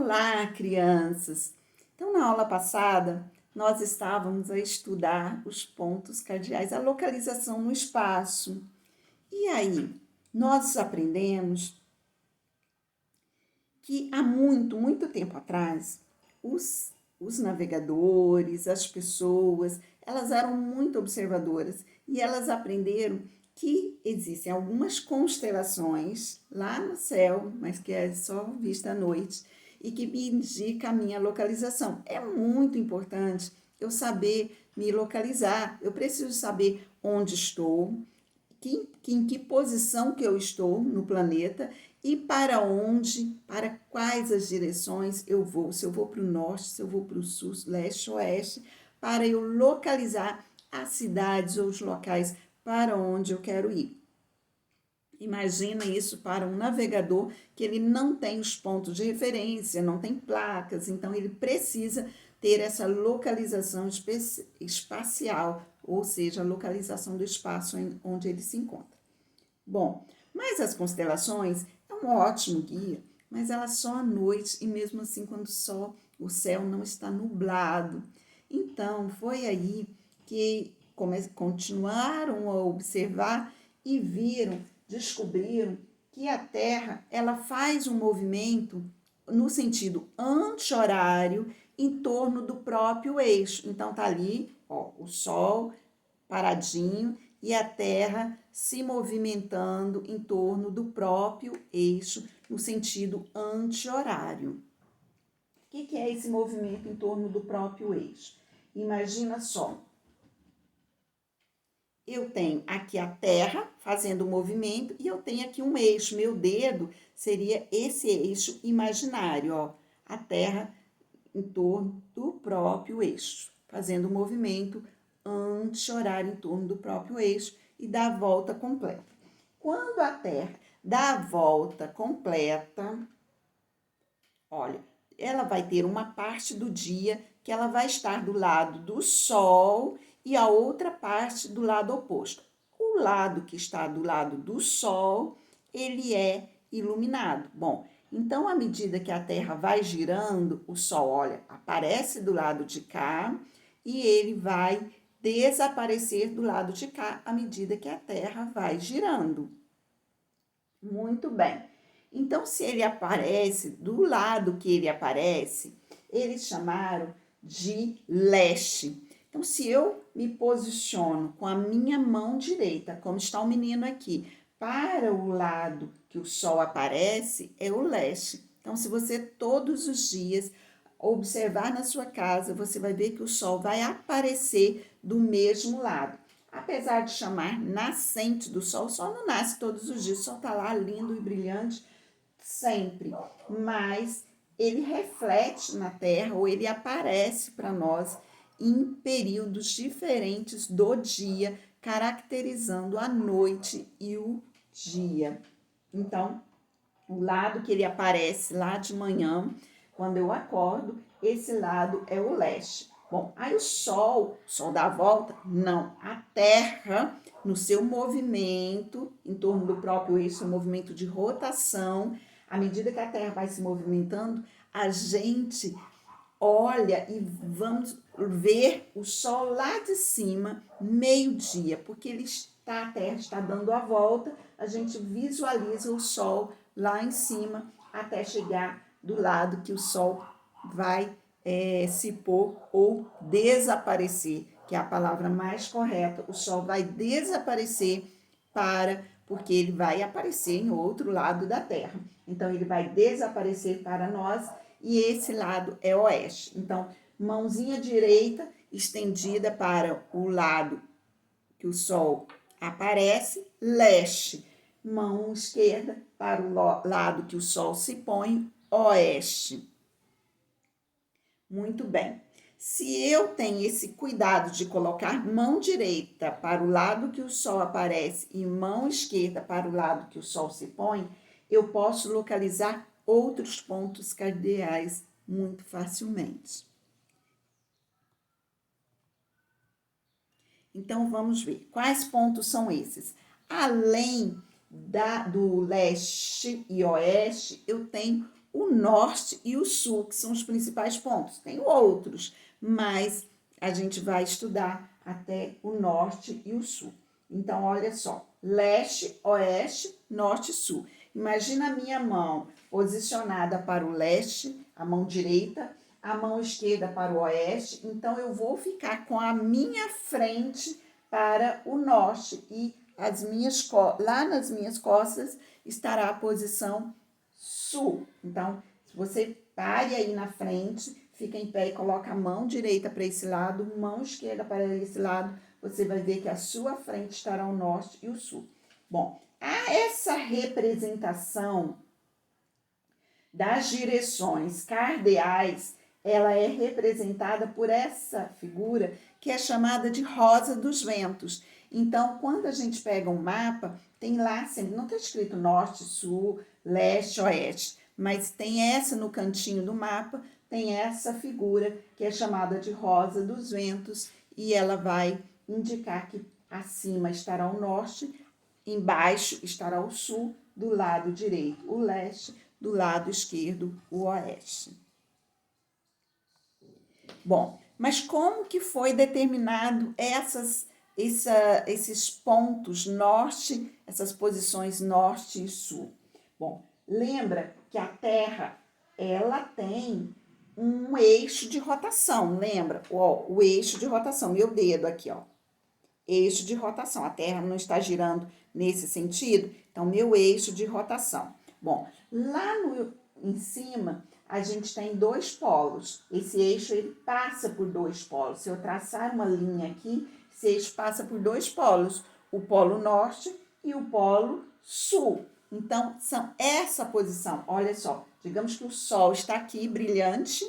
Olá, crianças! Então, na aula passada, nós estávamos a estudar os pontos cardeais, a localização no espaço. E aí, nós aprendemos que há muito tempo atrás, os navegadores, as pessoas, elas eram muito observadoras e elas aprenderam que existem algumas constelações lá no céu, mas que é só vista à noite, e que me indica a minha localização. É muito importante eu saber me localizar, eu preciso saber onde estou, em que posição que eu estou no planeta e para onde, para quais as direções eu vou. Se eu vou para o norte, se eu vou para o sul, leste, oeste, para eu localizar as cidades ou os locais para onde eu quero ir. Imagina isso para um navegador que ele não tem os pontos de referência, não tem placas, então ele precisa ter essa localização espacial, ou seja, a localização do espaço onde ele se encontra. Bom, mas as constelações é um ótimo guia, mas elas só à noite e mesmo assim quando o céu não está nublado. Então, foi aí que continuaram a observar e descobriram que a Terra, ela faz um movimento no sentido anti-horário em torno do próprio eixo. Então, tá ali, ó, o Sol paradinho e a Terra se movimentando em torno do próprio eixo no sentido anti-horário. O que é esse movimento em torno do próprio eixo? Imagina só, eu tenho aqui a Terra fazendo o movimento e eu tenho aqui um eixo. Meu dedo seria esse eixo imaginário, ó, a Terra em torno do próprio eixo, fazendo o movimento anti-horário em torno do próprio eixo e dá a volta completa. Quando a Terra dá a volta completa, olha, ela vai ter uma parte do dia que ela vai estar do lado do Sol e a outra parte do lado oposto. O lado que está do lado do Sol, ele é iluminado. Bom, então, à medida que a Terra vai girando, o Sol, olha, aparece do lado de cá e ele vai desaparecer do lado de cá à medida que a Terra vai girando. Muito bem. Então, se ele aparece do lado que ele aparece, eles chamaram de leste. Então, se eu me posiciono com a minha mão direita, como está o menino aqui, para o lado que o Sol aparece, é o leste. Então, se você todos os dias observar na sua casa, você vai ver que o Sol vai aparecer do mesmo lado. Apesar de chamar nascente do Sol, o Sol não nasce todos os dias, o Sol está lá lindo e brilhante sempre, mas ele reflete na Terra ou ele aparece para nós em períodos diferentes do dia, caracterizando a noite e o dia. Então, o lado que ele aparece lá de manhã, quando eu acordo, esse lado é o leste. Bom, aí o Sol dá a volta? Não, a Terra, no seu movimento, em torno do próprio eixo, movimento de rotação, à medida que a Terra vai se movimentando, a gente olha e vamos ver o Sol lá de cima, meio-dia, porque a Terra está dando a volta, a gente visualiza o Sol lá em cima até chegar do lado que o Sol vai se pôr ou desaparecer, que é a palavra mais correta. O Sol vai desaparecer porque ele vai aparecer em outro lado da Terra. Então, ele vai desaparecer para nós e esse lado é oeste. Então, mãozinha direita estendida para o lado que o Sol aparece, leste. Mão esquerda para o lado que o Sol se põe, oeste. Muito bem. Se eu tenho esse cuidado de colocar mão direita para o lado que o Sol aparece e mão esquerda para o lado que o Sol se põe, eu posso localizar outros pontos cardeais muito facilmente. Então, vamos ver. Quais pontos são esses? Além do leste e oeste, eu tenho o norte e o sul, que são os principais pontos. Tem outros, mas a gente vai estudar até o norte e o sul. Então, olha só, leste, oeste, norte e sul. Imagina a minha mão posicionada para o leste, a mão direita, a mão esquerda para o oeste. Então, eu vou ficar com a minha frente para o norte e lá nas minhas costas estará a posição sul. Então, se você pare aí na frente, fica em pé e coloca a mão direita para esse lado, mão esquerda para esse lado, você vai ver que a sua frente estará o norte e o sul. Bom, essa representação das direções cardeais, ela é representada por essa figura que é chamada de rosa dos ventos. Então, quando a gente pega um mapa, tem lá sempre, não está escrito norte, sul, leste, oeste, mas tem essa no cantinho do mapa, tem essa figura que é chamada de rosa dos ventos e ela vai indicar que acima estará o norte, embaixo estará o sul, do lado direito o leste, do lado esquerdo o oeste. Bom, mas como que foi determinado esses pontos norte, essas posições norte e sul? Bom, lembra que a Terra, ela tem um eixo de rotação, lembra? Ó, o eixo de rotação, meu dedo aqui, ó. Eixo de rotação, a Terra não está girando nesse sentido, então meu eixo de rotação. Bom, lá em cima, a gente tem dois polos. Esse eixo, ele passa por dois polos. Se eu traçar uma linha aqui, esse eixo passa por dois polos. O polo norte e o polo sul. Então, são essa posição. Olha só, digamos que o Sol está aqui, brilhante.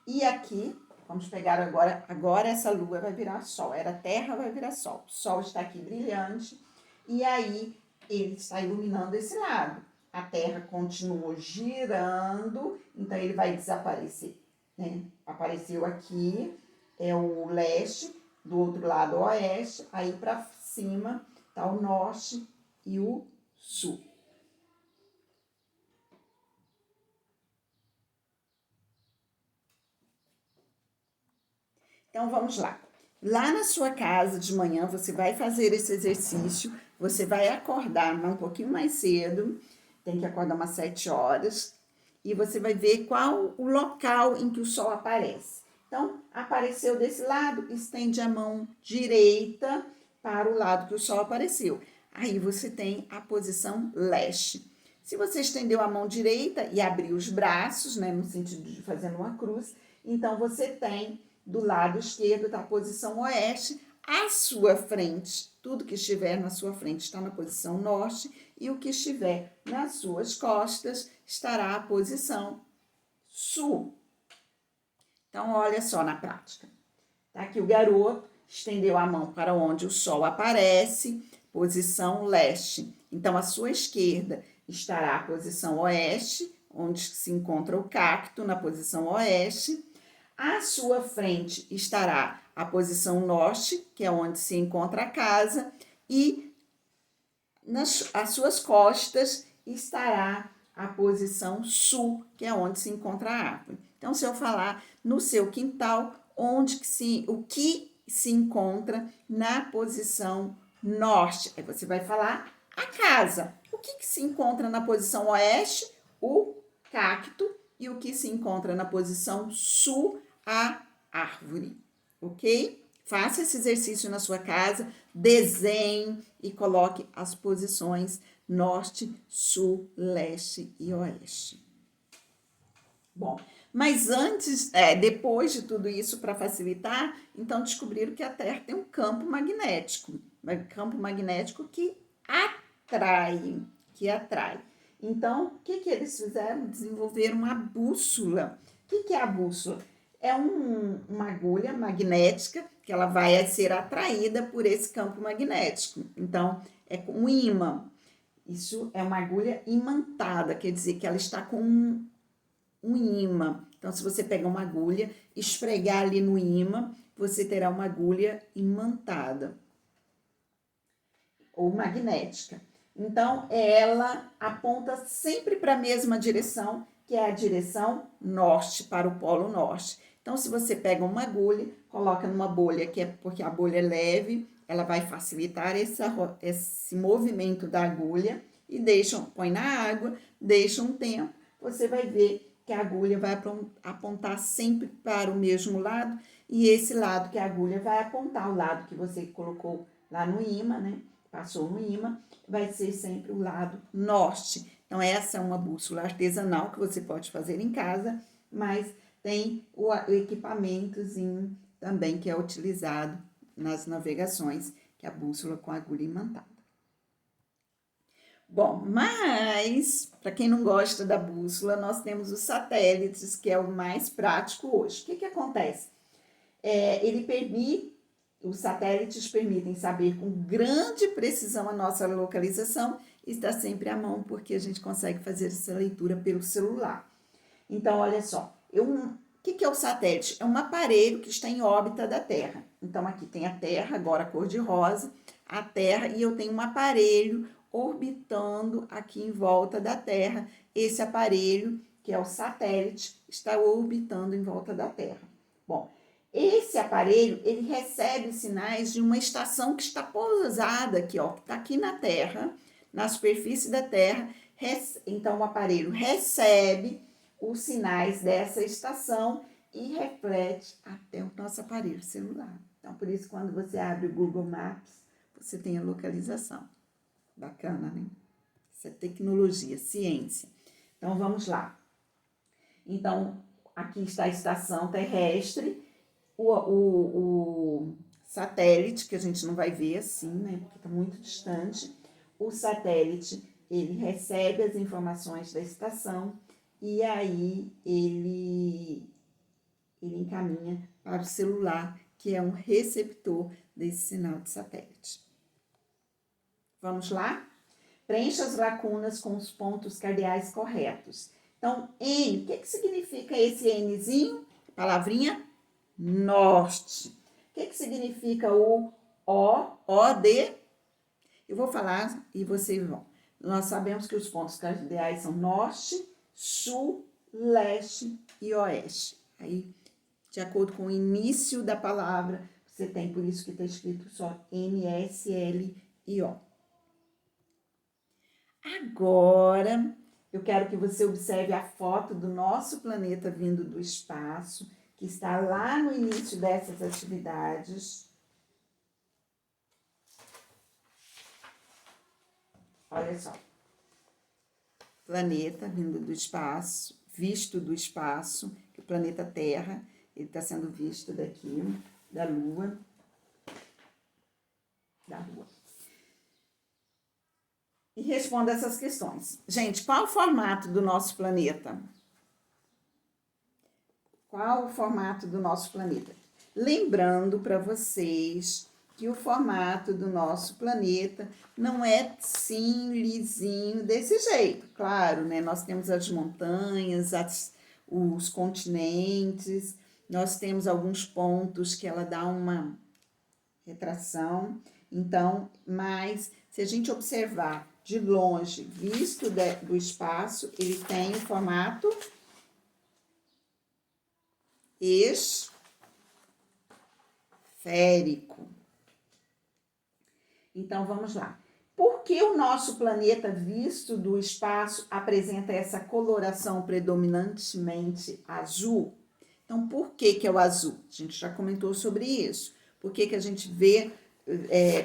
E aqui, vamos pegar agora essa lua vai virar Sol. Era Terra, vai virar Sol. O Sol está aqui, brilhante. E aí, ele está iluminando esse lado. A Terra continuou girando, então ele vai desaparecer, né? Apareceu aqui, é o leste, do outro lado o oeste, aí para cima tá o norte e o sul. Então vamos lá. Lá na sua casa de manhã você vai fazer esse exercício, você vai acordar um pouquinho mais cedo, tem que acordar umas 7 horas, e você vai ver qual o local em que o sol aparece. Então, apareceu desse lado, estende a mão direita para o lado que o sol apareceu. Aí você tem a posição leste. Se você estendeu a mão direita e abriu os braços, né, no sentido de fazendo uma cruz, então você tem do lado esquerdo da posição oeste, à sua frente, tudo que estiver na sua frente está na posição norte e o que estiver nas suas costas estará a posição sul. Então, olha só na prática. Tá aqui o garoto, estendeu a mão para onde o sol aparece, posição leste. Então, à sua esquerda estará a posição oeste, onde se encontra o cacto, na posição oeste. À sua frente estará a posição norte, que é onde se encontra a casa, e às suas costas estará a posição sul, que é onde se encontra a árvore. Então, se eu falar no seu quintal, o que se encontra na posição norte, aí você vai falar a casa. O que se encontra na posição oeste? O cacto. E o que se encontra na posição sul? A árvore, ok? Faça esse exercício na sua casa, desenhe e coloque as posições norte, sul, leste e oeste. Bom, mas depois de tudo isso, para facilitar, então descobriram que a Terra tem um campo magnético que atrai, Então, o que eles fizeram? Desenvolveram uma bússola. O que é a bússola? É uma agulha magnética que ela vai ser atraída por esse campo magnético. Então, é um ímã. Isso é uma agulha imantada, quer dizer que ela está com um ímã. Então, se você pegar uma agulha, esfregar ali no ímã, você terá uma agulha imantada ou magnética. Então, ela aponta sempre para a mesma direção que é a direção norte para o polo norte. Então, se você pega uma agulha, coloca numa bolha, que é porque a bolha é leve, ela vai facilitar esse movimento da agulha, e põe na água, deixa um tempo, você vai ver que a agulha vai apontar sempre para o mesmo lado, e esse lado que a agulha vai apontar, o lado que você colocou lá no ímã, né? Passou no ímã, vai ser sempre o lado norte. Então, essa é uma bússola artesanal que você pode fazer em casa, mas tem o equipamentozinho também que é utilizado nas navegações, que é a bússola com agulha imantada. Bom, mas, para quem não gosta da bússola, nós temos os satélites, que é o mais prático hoje. O que acontece? Os satélites permitem saber com grande precisão a nossa localização e está sempre à mão, porque a gente consegue fazer essa leitura pelo celular. Então, olha só, o que é o satélite? É um aparelho que está em órbita da Terra. Então, aqui tem a Terra, agora cor-de-rosa, a Terra, e eu tenho um aparelho orbitando aqui em volta da Terra. Esse aparelho, que é o satélite, está orbitando em volta da Terra. Bom, esse aparelho, ele recebe sinais de uma estação que está pousada aqui, ó, que está aqui na Terra, na superfície da Terra. Então, o aparelho recebe os sinais dessa estação e reflete até o nosso aparelho celular. Então, por isso, quando você abre o Google Maps, você tem a localização. Bacana, né? Isso é tecnologia, ciência. Então, vamos lá. Então, aqui está a estação terrestre, o satélite, que a gente não vai ver assim, né? Porque está muito distante. O satélite, ele recebe as informações da estação e aí ele encaminha para o celular, que é um receptor desse sinal de satélite. Vamos lá? Preencha as lacunas com os pontos cardeais corretos. Então, N, o que significa esse Nzinho? Palavrinha norte. O que significa o O de? Eu vou falar e vocês vão. Nós sabemos que os pontos cardeais são norte, sul, leste e oeste. Aí, de acordo com o início da palavra, você tem, por isso que está escrito só N, S, L e O. Agora, eu quero que você observe a foto do nosso planeta vindo do espaço, que está lá no início dessas atividades. Olha só. Planeta vindo do espaço, visto do espaço, que o planeta Terra, ele está sendo visto daqui, da Lua. E responda essas questões. Gente, qual o formato do nosso planeta? Qual o formato do nosso planeta? Lembrando para vocês que o formato do nosso planeta não é assim, lisinho, desse jeito. Claro, né? Nós temos as montanhas, os continentes, nós temos alguns pontos que ela dá uma retração. Então, mas se a gente observar de longe, visto do espaço, ele tem o formato esférico. Então, vamos lá. Por que o nosso planeta, visto do espaço, apresenta essa coloração predominantemente azul? Então, por que é o azul? A gente já comentou sobre isso. Por que a gente vê,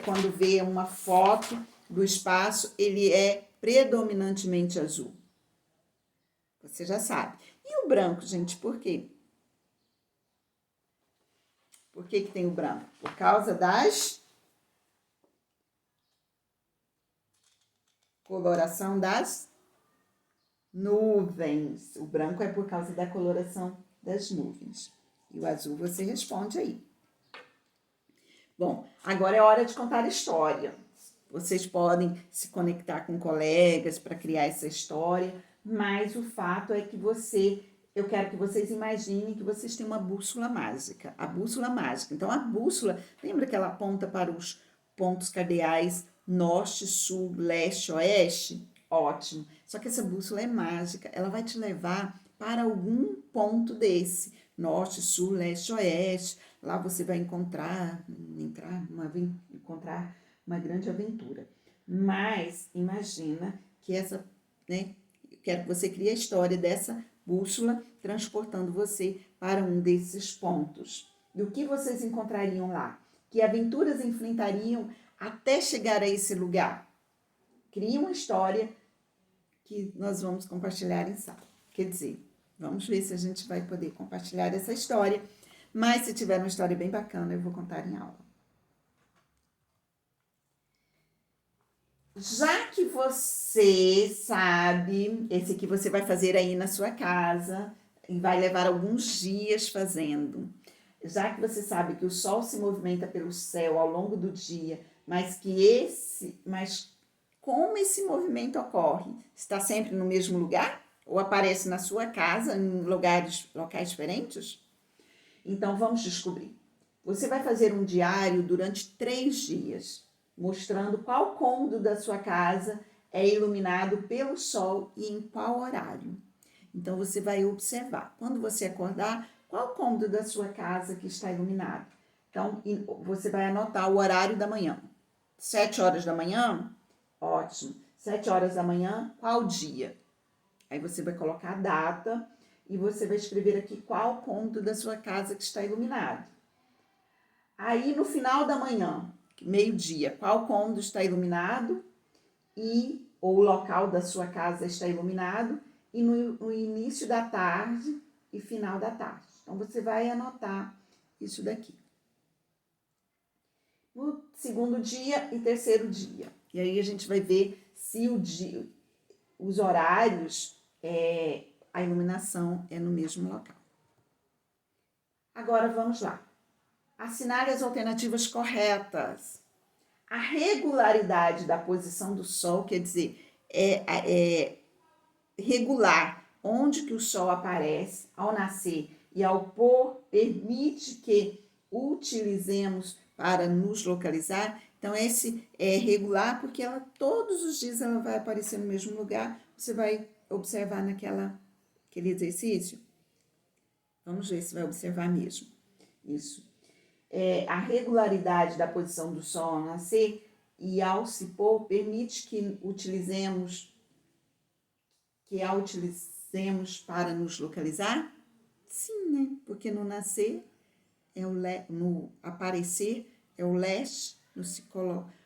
quando vê uma foto do espaço, ele é predominantemente azul? Você já sabe. E o branco, gente, por quê? Por que tem o branco? Por causa das coloração das nuvens. O branco é por causa da coloração das nuvens. E o azul você responde aí. Bom, agora é hora de contar a história. Vocês podem se conectar com colegas para criar essa história, mas o fato é que eu quero que vocês imaginem que vocês têm uma bússola mágica. A bússola mágica. Então, a bússola, lembra que ela aponta para os pontos cardeais norte, sul, leste, oeste? Ótimo. Só que essa bússola é mágica, ela vai te levar para algum ponto desse, norte, sul, leste, oeste. Lá você vai encontrar uma grande aventura. Mas imagina que essa, né? Eu quero que você crie a história dessa bússola transportando você para um desses pontos. E o que vocês encontrariam lá? Que aventuras enfrentariam até chegar a esse lugar? Crie uma história que nós vamos compartilhar em sala. Quer dizer, vamos ver se a gente vai poder compartilhar essa história. Mas se tiver uma história bem bacana, eu vou contar em aula. Já que você sabe, esse que você vai fazer aí na sua casa, e vai levar alguns dias fazendo. Já que você sabe que o Sol se movimenta pelo céu ao longo do dia, mas como esse movimento ocorre? Está sempre no mesmo lugar? Ou aparece na sua casa, em locais diferentes? Então, vamos descobrir. Você vai fazer um diário durante 3 dias, mostrando qual cômodo da sua casa é iluminado pelo sol e em qual horário. Então, você vai observar. Quando você acordar, qual cômodo da sua casa que está iluminado? Então, você vai anotar o horário da manhã. 7 horas da manhã? Ótimo. 7 horas da manhã, qual dia? Aí você vai colocar a data e você vai escrever aqui qual cômodo da sua casa que está iluminado. Aí no final da manhã, meio-dia, qual cômodo está iluminado ou o local da sua casa está iluminado e no início da tarde e final da tarde. Então você vai anotar isso daqui. No segundo dia e terceiro dia. E aí a gente vai ver se os horários, a iluminação é no mesmo local. Agora vamos lá. Assinale as alternativas corretas. A regularidade da posição do Sol, quer dizer, é regular onde que o Sol aparece ao nascer e ao pôr, permite que o utilizemos para nos localizar. Então, esse é regular porque todos os dias ela vai aparecer no mesmo lugar. Você vai observar naquele exercício. Vamos ver se vai observar mesmo. Isso. A regularidade da posição do Sol ao nascer e ao se pôr permite que a utilizemos para nos localizar? Sim, né? Porque no nascer no aparecer é o leste,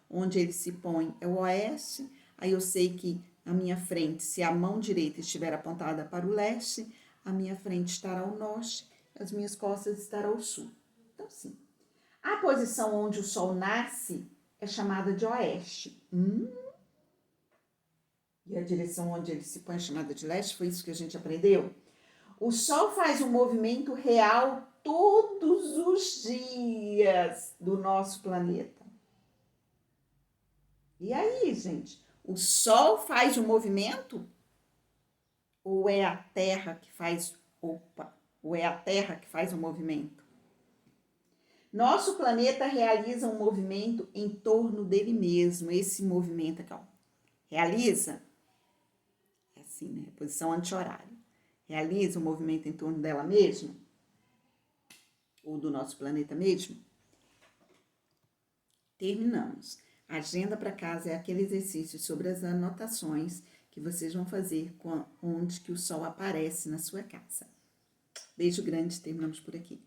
onde ele se põe é o oeste. Aí eu sei que a minha frente, se a mão direita estiver apontada para o leste, a minha frente estará ao norte, as minhas costas estarão ao sul. Então, sim. A posição onde o Sol nasce é chamada de oeste. E a direção onde ele se põe é chamada de leste, foi isso que a gente aprendeu? O Sol faz um movimento real todos os dias do nosso planeta. E aí, gente? O Sol faz um movimento? Ou é a Terra que faz... Ou é a Terra que faz o movimento? Nosso planeta realiza um movimento em torno dele mesmo. Esse movimento aqui, ó. Realiza? É assim, né? Posição anti-horário. Realiza um movimento em torno dela mesma? Ou do nosso planeta mesmo? Terminamos. A agenda para casa é aquele exercício sobre as anotações que vocês vão fazer onde que o Sol aparece na sua casa. Beijo grande, terminamos por aqui.